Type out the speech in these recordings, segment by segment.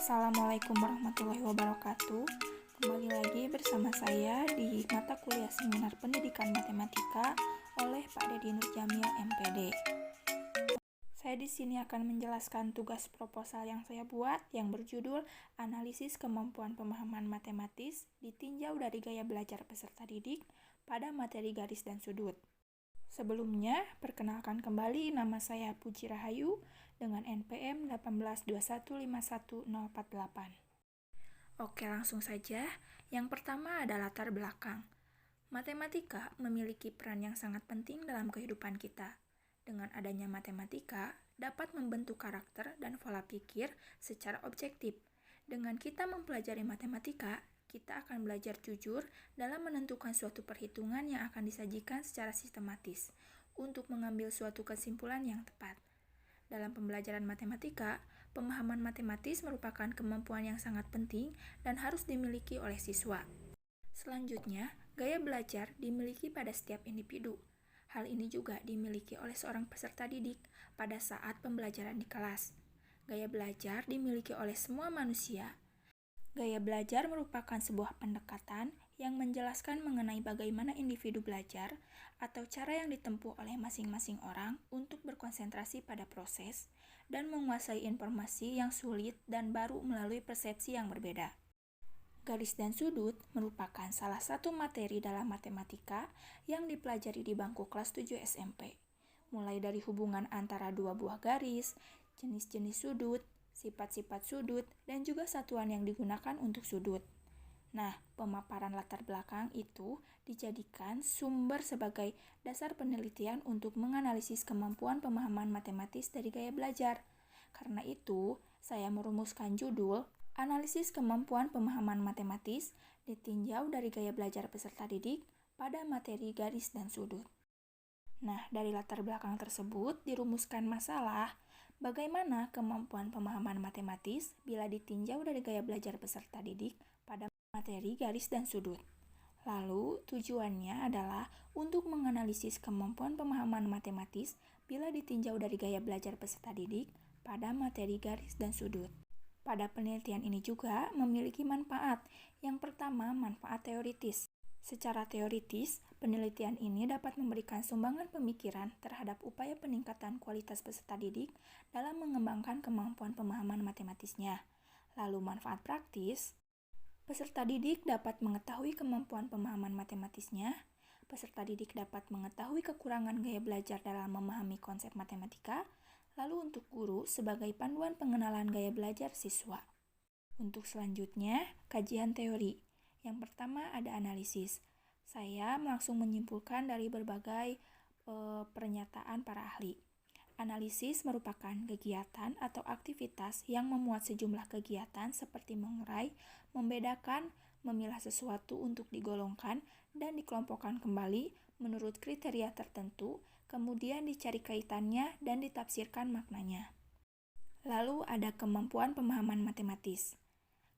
Assalamualaikum warahmatullahi wabarakatuh. Kembali lagi bersama saya di mata kuliah Seminar Pendidikan Matematika oleh Pak Dedi Nurjamil, MPD. Saya di sini akan menjelaskan tugas proposal yang saya buat yang berjudul Analisis Kemampuan Pemahaman Matematis ditinjau dari gaya belajar peserta didik pada materi garis dan sudut. Sebelumnya, perkenalkan kembali, nama saya Puji Rahayu dengan NPM 182151048. Oke, langsung saja. Yang pertama ada latar belakang. Matematika memiliki peran yang sangat penting dalam kehidupan kita. Dengan adanya matematika, dapat membentuk karakter dan pola pikir secara objektif. Dengan kita mempelajari matematika, kita akan belajar jujur dalam menentukan suatu perhitungan yang akan disajikan secara sistematis untuk mengambil suatu kesimpulan yang tepat. Dalam pembelajaran matematika, pemahaman matematis merupakan kemampuan yang sangat penting dan harus dimiliki oleh siswa. Selanjutnya, gaya belajar dimiliki pada setiap individu. Hal ini juga dimiliki oleh seorang peserta didik pada saat pembelajaran di kelas. Gaya belajar dimiliki oleh semua manusia. Gaya belajar merupakan sebuah pendekatan yang menjelaskan mengenai bagaimana individu belajar atau cara yang ditempuh oleh masing-masing orang untuk berkonsentrasi pada proses dan menguasai informasi yang sulit dan baru melalui persepsi yang berbeda. Garis dan sudut merupakan salah satu materi dalam matematika yang dipelajari di bangku kelas 7 SMP, mulai dari hubungan antara dua buah garis, jenis-jenis sudut, sifat-sifat sudut, dan juga satuan yang digunakan untuk sudut. Nah, pemaparan latar belakang itu dijadikan sumber sebagai dasar penelitian untuk menganalisis kemampuan pemahaman matematis dari gaya belajar. Karena itu, saya merumuskan judul Analisis Kemampuan Pemahaman Matematis ditinjau dari gaya belajar peserta didik pada materi garis dan sudut. Nah, dari latar belakang tersebut dirumuskan masalah bagaimana kemampuan pemahaman matematis bila ditinjau dari gaya belajar peserta didik pada materi garis dan sudut. Lalu, tujuannya adalah untuk menganalisis kemampuan pemahaman matematis bila ditinjau dari gaya belajar peserta didik pada materi garis dan sudut. Pada penelitian ini juga memiliki manfaat. Yang pertama, manfaat teoritis. Secara teoritis, penelitian ini dapat memberikan sumbangan pemikiran terhadap upaya peningkatan kualitas peserta didik dalam mengembangkan kemampuan pemahaman matematisnya. Lalu manfaat praktis, peserta didik dapat mengetahui kemampuan pemahaman matematisnya, peserta didik dapat mengetahui kekurangan gaya belajar dalam memahami konsep matematika, lalu untuk guru sebagai panduan pengenalan gaya belajar siswa. Untuk selanjutnya, kajian teori. Yang pertama ada analisis. Saya langsung menyimpulkan dari berbagai pernyataan para ahli. Analisis merupakan kegiatan atau aktivitas yang memuat sejumlah kegiatan seperti mengurai, membedakan, memilah sesuatu untuk digolongkan dan dikelompokkan kembali menurut kriteria tertentu, kemudian dicari kaitannya dan ditafsirkan maknanya. Lalu ada kemampuan pemahaman matematis.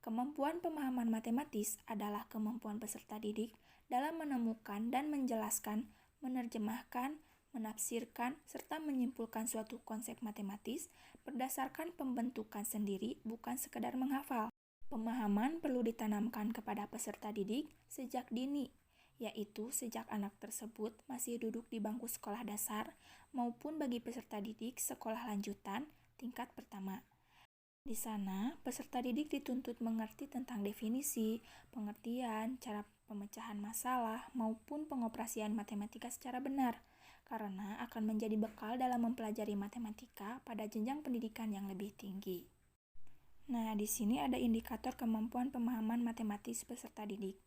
Kemampuan pemahaman matematis adalah kemampuan peserta didik dalam menemukan dan menjelaskan, menerjemahkan, menafsirkan, serta menyimpulkan suatu konsep matematis berdasarkan pembentukan sendiri, bukan sekedar menghafal. Pemahaman perlu ditanamkan kepada peserta didik sejak dini, yaitu sejak anak tersebut masih duduk di bangku sekolah dasar maupun bagi peserta didik sekolah lanjutan tingkat pertama. Di sana, peserta didik dituntut mengerti tentang definisi, pengertian, cara pemecahan masalah, maupun pengoperasian matematika secara benar, karena akan menjadi bekal dalam mempelajari matematika pada jenjang pendidikan yang lebih tinggi. Nah, di sini ada indikator kemampuan pemahaman matematis peserta didik.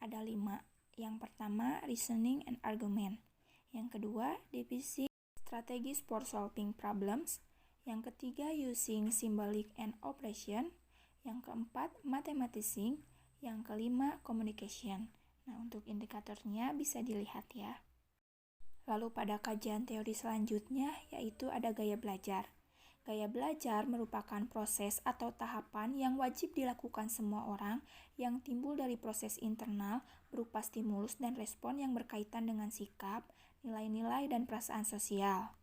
Ada 5. Yang pertama, reasoning and argument. Yang kedua, devising strategies for solving problems. Yang ketiga, using symbolic and operation. Yang keempat, mathematizing. Yang kelima, communication. Nah, untuk indikatornya bisa dilihat ya. Lalu pada kajian teori selanjutnya yaitu ada gaya belajar. Gaya belajar merupakan proses atau tahapan yang wajib dilakukan semua orang yang timbul dari proses internal berupa stimulus dan respon yang berkaitan dengan sikap, nilai-nilai, dan perasaan sosial.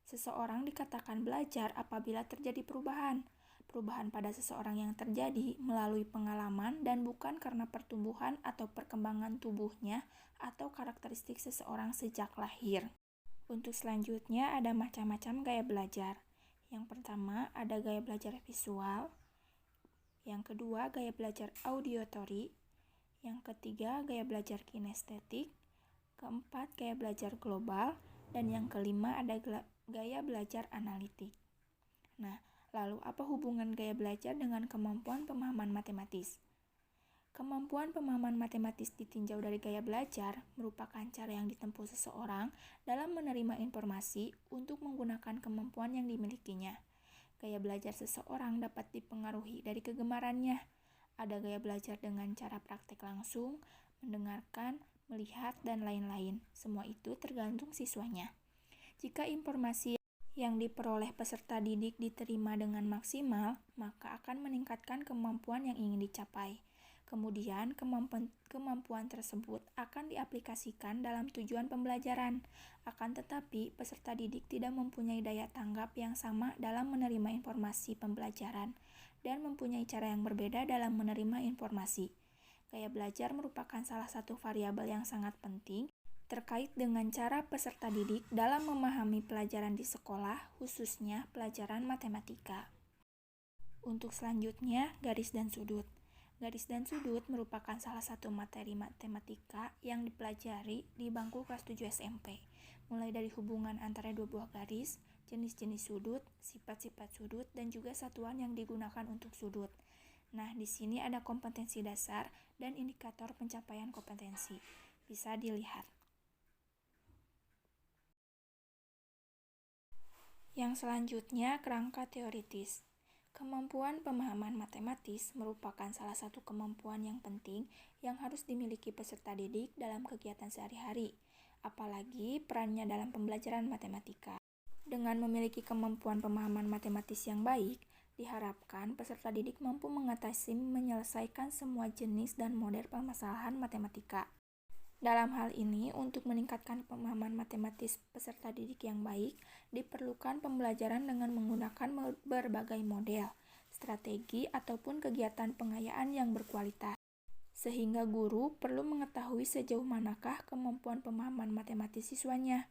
Seseorang dikatakan belajar apabila terjadi perubahan. Perubahan pada seseorang yang terjadi melalui pengalaman dan bukan karena pertumbuhan atau perkembangan tubuhnya atau karakteristik seseorang sejak lahir. Untuk selanjutnya ada macam-macam gaya belajar. Yang pertama ada gaya belajar visual, yang kedua gaya belajar auditory, yang ketiga gaya belajar kinestetik, keempat gaya belajar global, dan yang kelima ada gaya belajar analitik. Nah, lalu apa hubungan gaya belajar dengan kemampuan pemahaman matematis? Kemampuan pemahaman matematis ditinjau dari gaya belajar merupakan cara yang ditempuh seseorang dalam menerima informasi untuk menggunakan kemampuan yang dimilikinya. Gaya belajar seseorang dapat dipengaruhi dari kegemarannya. Ada gaya belajar dengan cara praktek langsung, mendengarkan, melihat, dan lain-lain. Semua itu tergantung siswanya. Jika informasi yang diperoleh peserta didik diterima dengan maksimal, maka akan meningkatkan kemampuan yang ingin dicapai. Kemudian, kemampuan tersebut akan diaplikasikan dalam tujuan pembelajaran. Akan tetapi, peserta didik tidak mempunyai daya tanggap yang sama dalam menerima informasi pembelajaran dan mempunyai cara yang berbeda dalam menerima informasi. Gaya belajar merupakan salah satu variabel yang sangat penting terkait dengan cara peserta didik dalam memahami pelajaran di sekolah, khususnya pelajaran matematika. Untuk selanjutnya, garis dan sudut. Garis dan sudut merupakan salah satu materi matematika yang dipelajari di bangku kelas 7 SMP, mulai dari hubungan antara dua buah garis, jenis-jenis sudut, sifat-sifat sudut, dan juga satuan yang digunakan untuk sudut. Nah, di sini ada kompetensi dasar dan indikator pencapaian kompetensi. Bisa dilihat. Yang selanjutnya, kerangka teoritis. Kemampuan pemahaman matematis merupakan salah satu kemampuan yang penting yang harus dimiliki peserta didik dalam kegiatan sehari-hari, apalagi perannya dalam pembelajaran matematika. Dengan memiliki kemampuan pemahaman matematis yang baik, diharapkan peserta didik mampu mengatasi menyelesaikan semua jenis dan model permasalahan matematika. Dalam hal ini, untuk meningkatkan pemahaman matematis peserta didik yang baik, diperlukan pembelajaran dengan menggunakan berbagai model, strategi, ataupun kegiatan pengayaan yang berkualitas. Sehingga guru perlu mengetahui sejauh manakah kemampuan pemahaman matematis siswanya.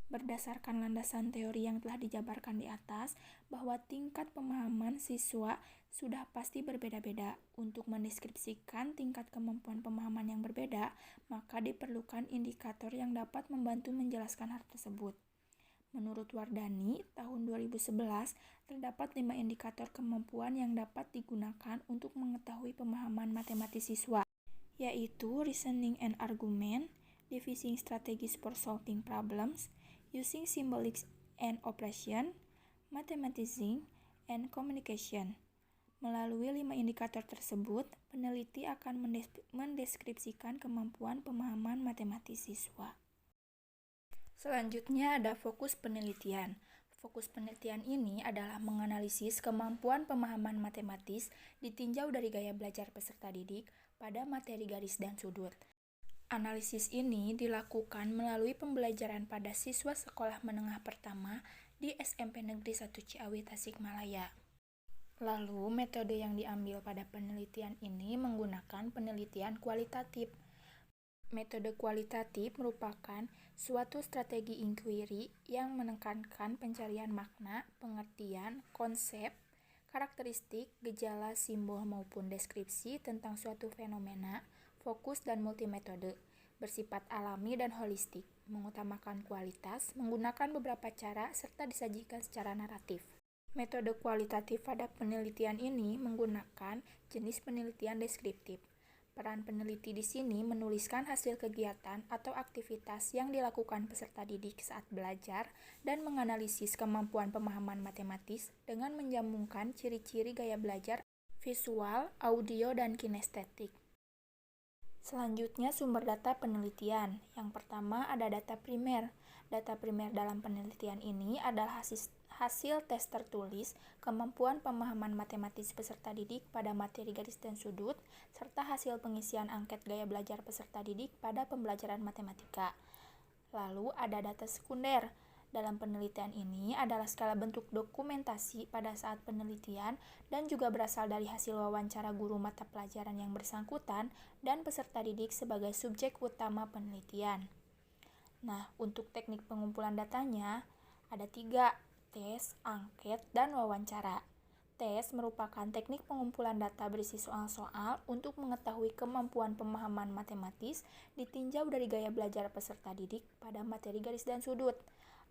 Berdasarkan landasan teori yang telah dijabarkan di atas, bahwa tingkat pemahaman siswa sudah pasti berbeda-beda. Untuk mendeskripsikan tingkat kemampuan pemahaman yang berbeda, maka diperlukan indikator yang dapat membantu menjelaskan hal tersebut. Menurut Wardani, tahun 2011, terdapat 5 indikator kemampuan yang dapat digunakan untuk mengetahui pemahaman matematis siswa, yaitu reasoning and argument, devising strategies for solving problems, using symbolics and operation, mathematizing, and communication. Melalui 5 indikator tersebut, peneliti akan mendeskripsikan kemampuan pemahaman matematis siswa. Selanjutnya ada fokus penelitian. Fokus penelitian ini adalah menganalisis kemampuan pemahaman matematis ditinjau dari gaya belajar peserta didik pada materi garis dan sudut. Analisis ini dilakukan melalui pembelajaran pada siswa sekolah menengah pertama di SMP Negeri 1 Ciawi, Tasikmalaya. Lalu, metode yang diambil pada penelitian ini menggunakan penelitian kualitatif. Metode kualitatif merupakan suatu strategi inquiry yang menekankan pencarian makna, pengertian, konsep, karakteristik, gejala, simbol maupun deskripsi tentang suatu fenomena, fokus dan multimetode, bersifat alami dan holistik, mengutamakan kualitas, menggunakan beberapa cara, serta disajikan secara naratif. Metode kualitatif pada penelitian ini menggunakan jenis penelitian deskriptif. Peran peneliti di sini menuliskan hasil kegiatan atau aktivitas yang dilakukan peserta didik saat belajar dan menganalisis kemampuan pemahaman matematis dengan menjambungkan ciri-ciri gaya belajar visual, audio, dan kinestetik. Selanjutnya, sumber data penelitian. Yang pertama ada data primer. Data primer dalam penelitian ini adalah hasil tes tertulis kemampuan pemahaman matematis peserta didik pada materi garis dan sudut, serta hasil pengisian angket gaya belajar peserta didik pada pembelajaran matematika. Lalu ada data sekunder. dalam penelitian ini adalah skala bentuk dokumentasi pada saat penelitian dan juga berasal dari hasil wawancara guru mata pelajaran yang bersangkutan dan peserta didik sebagai subjek utama penelitian. Nah, untuk teknik pengumpulan datanya ada 3, tes, angket, dan wawancara. Tes merupakan teknik pengumpulan data berisi soal-soal untuk mengetahui kemampuan pemahaman matematis ditinjau dari gaya belajar peserta didik pada materi garis dan sudut.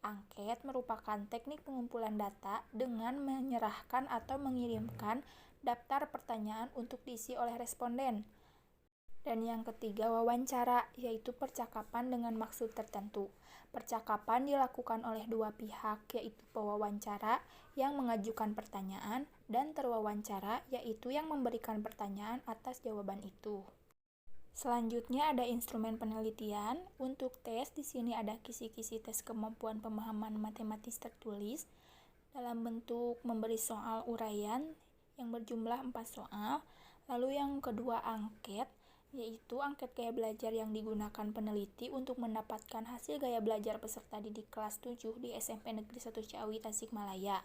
Angket merupakan teknik pengumpulan data dengan menyerahkan atau mengirimkan daftar pertanyaan untuk diisi oleh responden. Dan yang ketiga, wawancara, yaitu percakapan dengan maksud tertentu. Percakapan dilakukan oleh dua pihak, yaitu pewawancara yang mengajukan pertanyaan dan terwawancara, yaitu yang memberikan pertanyaan atas jawaban itu. Selanjutnya ada instrumen penelitian. Untuk tes, di sini ada kisi-kisi tes kemampuan pemahaman matematis tertulis dalam bentuk memberi soal uraian yang berjumlah 4 soal. Lalu yang kedua, angket, yaitu angket gaya belajar yang digunakan peneliti untuk mendapatkan hasil gaya belajar peserta didik kelas 7 di SMP Negeri 1 Ciawi, Tasikmalaya.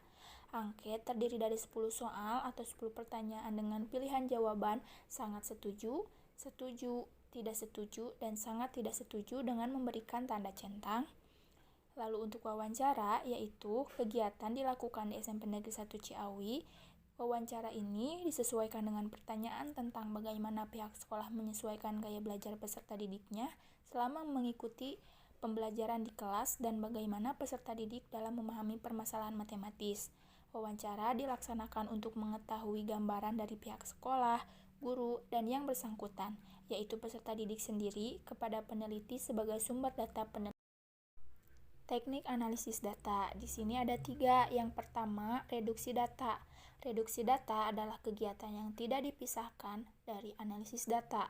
Angket terdiri dari 10 soal atau 10 pertanyaan dengan pilihan jawaban sangat setuju, setuju, tidak setuju, dan sangat tidak setuju dengan memberikan tanda centang. Lalu untuk wawancara, yaitu kegiatan dilakukan di SMP Negeri 1 Ciawi. Wawancara ini disesuaikan dengan pertanyaan tentang bagaimana pihak sekolah menyesuaikan gaya belajar peserta didiknya selama mengikuti pembelajaran di kelas dan bagaimana peserta didik dalam memahami permasalahan matematis. Wawancara dilaksanakan untuk mengetahui gambaran dari pihak sekolah, guru, dan yang bersangkutan, yaitu peserta didik sendiri kepada peneliti sebagai sumber data penelitian. Teknik analisis data. Di sini ada 3. Yang pertama, reduksi data. Reduksi data adalah kegiatan yang tidak dipisahkan dari analisis data.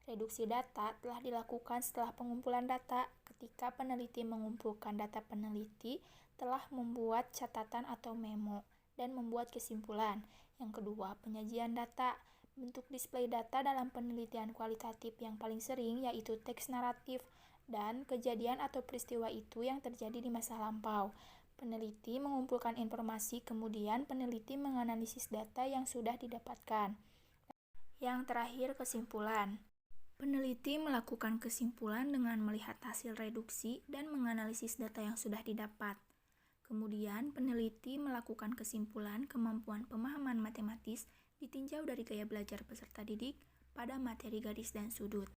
Reduksi data telah dilakukan setelah pengumpulan data. Ketika peneliti mengumpulkan data, peneliti telah membuat catatan atau memo dan membuat kesimpulan. Yang kedua, penyajian data. Bentuk display data dalam penelitian kualitatif yang paling sering yaitu teks naratif dan kejadian atau peristiwa itu yang terjadi di masa lampau. Peneliti mengumpulkan informasi, kemudian peneliti menganalisis data yang sudah didapatkan. Yang terakhir, kesimpulan. Peneliti melakukan kesimpulan dengan melihat hasil reduksi dan menganalisis data yang sudah didapat. Kemudian, peneliti melakukan kesimpulan kemampuan pemahaman matematis ditinjau dari gaya belajar peserta didik pada materi garis dan sudut.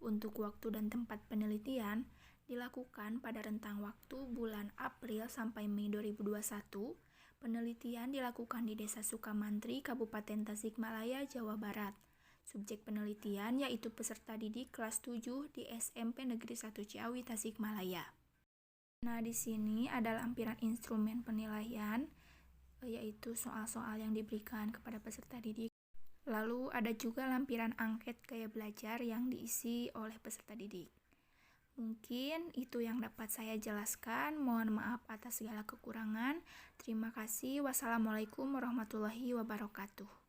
Untuk waktu dan tempat penelitian dilakukan pada rentang waktu bulan April sampai Mei 2021. Penelitian dilakukan di Desa Sukamantri, Kabupaten Tasikmalaya, Jawa Barat. Subjek penelitian yaitu peserta didik kelas 7 di SMP Negeri 1 Ciawi, Tasikmalaya. Nah, di sini ada lampiran instrumen penilaian, yaitu soal-soal yang diberikan kepada peserta didik. Lalu ada juga lampiran angket gaya belajar yang diisi oleh peserta didik. Mungkin itu yang dapat saya jelaskan. Mohon maaf atas segala kekurangan. Terima kasih. Wassalamualaikum warahmatullahi wabarakatuh.